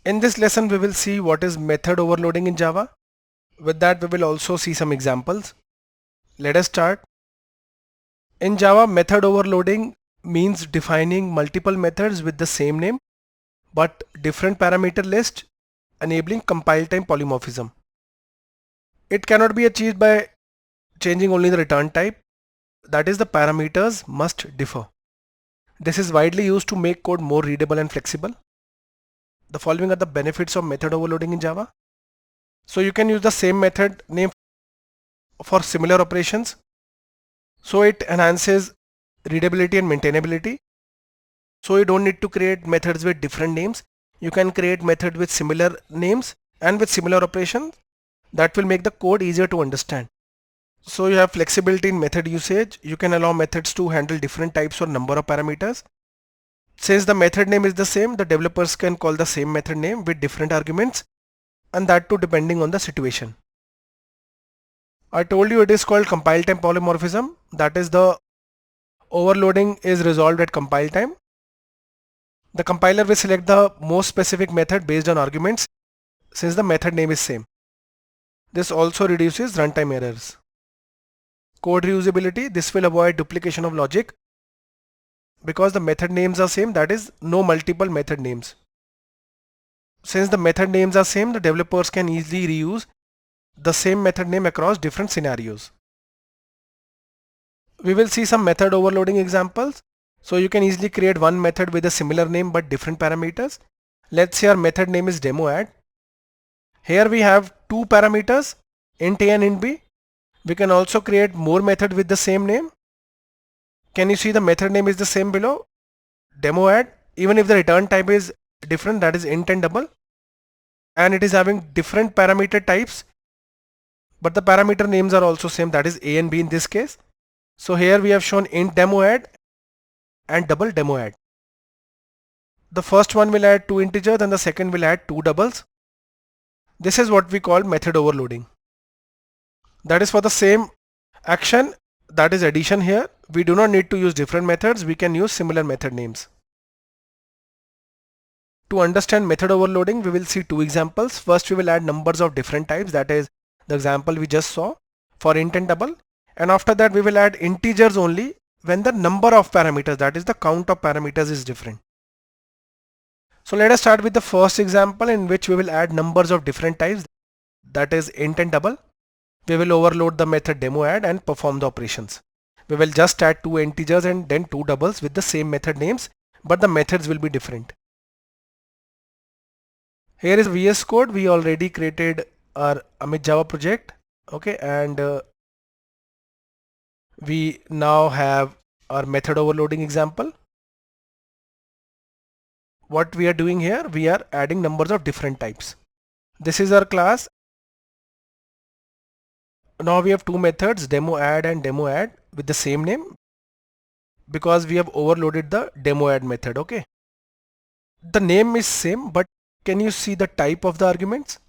In this lesson, we will see what is method overloading in Java. With that, we will also see some examples. Let us start. In Java, method overloading means defining multiple methods with the same name but different parameter list, enabling compile time polymorphism. It cannot be achieved by changing only the return type. That is, the parameters must differ. This is widely used to make code more readable and flexible. The following are the benefits of method overloading in Java. So you can use the same method name for similar operations. So it enhances readability and maintainability. So you don't need to create methods with different names. You can create methods with similar names and with similar operations. That will make the code easier to understand. So you have flexibility in method usage. You can allow methods to handle different types or number of parameters. Since the method name is the same, the developers can call the same method name with different arguments, and that too depending on the situation. I told you it is called compile time polymorphism. That is, the overloading is resolved at compile time. The compiler will select the most specific method based on arguments since the method name is same. This also reduces runtime errors. Code reusability. This will avoid duplication of logic because the method names are same, that is, no multiple method names. Since the method names are same, the developers can easily reuse the same method name across different scenarios. We will see some method overloading examples. So you can easily create one method with a similar name but different parameters. Let's say our method name is demoAdd. Here we have two parameters, int a and int b. We can also create more method with the same name. Can you see the method name is the same below? DemoAdd. Even if the return type is different, that is int and double, and it is having different parameter types, but the parameter names are also same, that is a and b in this case. So here we have shown int demoAdd and double demoAdd. The first one will add two integers and the second will add two doubles. This is what we call method overloading. That is for the same action, that is addition here. We do not need to use different methods, we can use similar method names. To understand method overloading, we will see two examples. First, we will add numbers of different types, that is the example we just saw for int and double. And after that, we will add integers only when the number of parameters, that is the count of parameters, is different. So let us start with the first example in which we will add numbers of different types, that is int and double. We will overload the method demoAdd and perform the operations. We will just add two integers and then two doubles with the same method names, but the methods will be different. Here is VS Code. We already created our Amit Java project. Okay, and we now have our method overloading example. What we are doing here, we are adding numbers of different types. This is our class. Now we have two methods, demoAdd and demoAdd, with the same name because we have overloaded the demoAdd method. Okay, the name is same, but can you see the type of the arguments?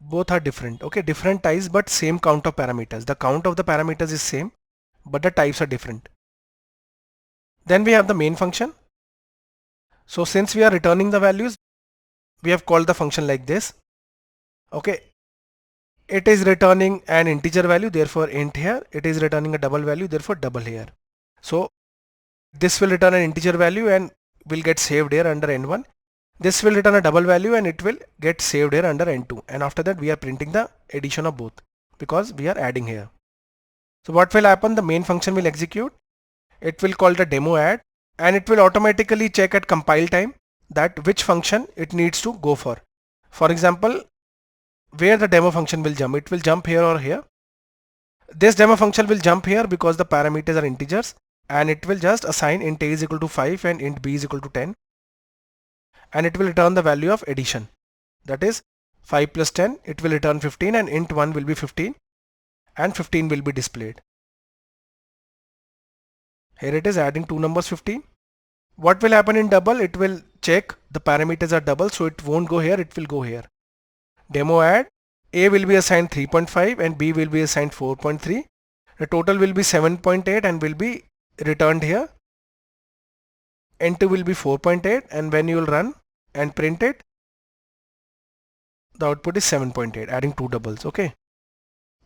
Both are different. Okay, different types but same count of parameters. The count of the parameters is same, but the types are different. Then we have the main function. So since we are returning the values, we have called the function like this. Okay, it is returning an integer value, therefore int here. It is returning a double value, therefore double here. So this will return an integer value and will get saved here under n1. This will return a double value and it will get saved here under n2. And after that we are printing the addition of both because we are adding here. So what will happen? The main function will execute. It will call the demoAdd and it will automatically check at compile time that which function it needs to go for. For example, where the demo function will jump. It will jump here or here. This demo function will jump here because the parameters are integers, and it will just assign int a is equal to 5 and int b is equal to 10, and it will return the value of addition, that is 5 plus 10. It will return 15 and int 1 will be 15 and 15 will be displayed. Here it is adding two numbers 15. What will happen in double? It will check the parameters are double, so it won't go here, it will go here. DemoAdd, a will be assigned 3.5 and b will be assigned 4.3. The total will be 7.8 and will be returned here. N2 will be 4.8, and when you will run and print it, the output is 7.8, adding two doubles. Okay,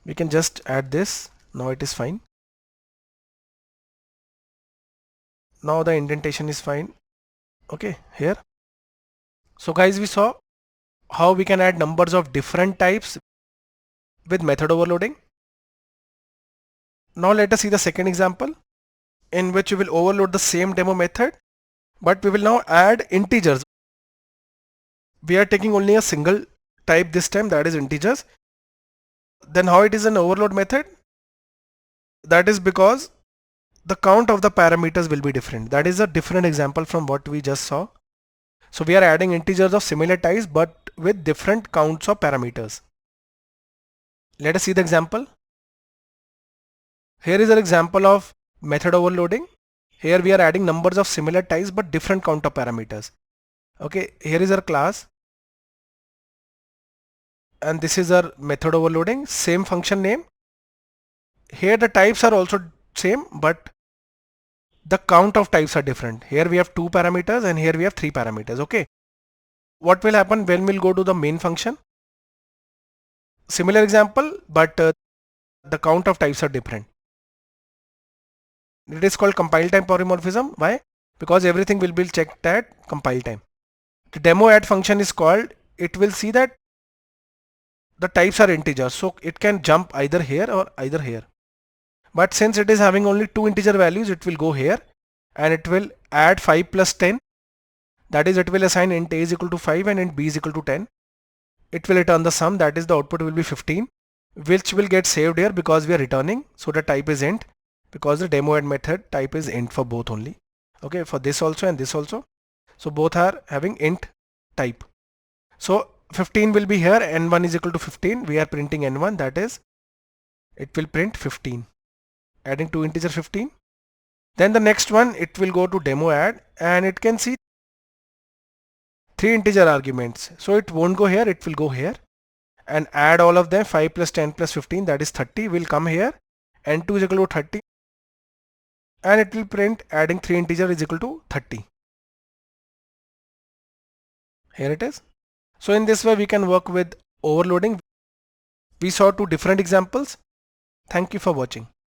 we can just add this. Now it is fine. Now the indentation is fine. Okay, here. So guys, we saw how we can add numbers of different types with method overloading. Now let us see the second example in which we will overload the same demo method, but we will now add integers. We are taking only a single type this time, that is integers. Then how it is an overload method? That is because the count of the parameters will be different. That is a different example from what we just saw. So we are adding integers of similar types but with different counts of parameters. Let us see the example. Here is an example of method overloading. Here we are adding numbers of similar types but different count of parameters. Okay, here is our class and this is our method overloading, same function name. Here the types are also same but the count of types are different. Here we have 2 parameters and here we have 3 parameters. Okay, what will happen when we'll go to the main function? Similar example but the count of types are different. It is called compile time polymorphism. Why? Because everything will be checked at compile time. The demo add function is called, it will see that the types are integers, so it can jump either here or either here. But since it is having only 2 integer values, it will go here and it will add 5 plus 10. That is, it will assign int a is equal to 5 and int b is equal to 10. It will return the sum, that is the output will be 15, which will get saved here because we are returning. So the type is int because the demo add method type is int for both only. Okay, for this also and this also. So both are having int type. So 15 will be here, n1 is equal to 15. We are printing n1, that is it will print 15, adding 2 integer 15. Then the next one, it will go to demo add and it can see 3 integer arguments. So it won't go here, it will go here and add all of them. 5 plus 10 plus 15, that is 30, will come here. N2 is equal to 30 and it will print adding 3 integer is equal to 30. Here it is. So in this way we can work with overloading. We saw 2 different examples. Thank you for watching.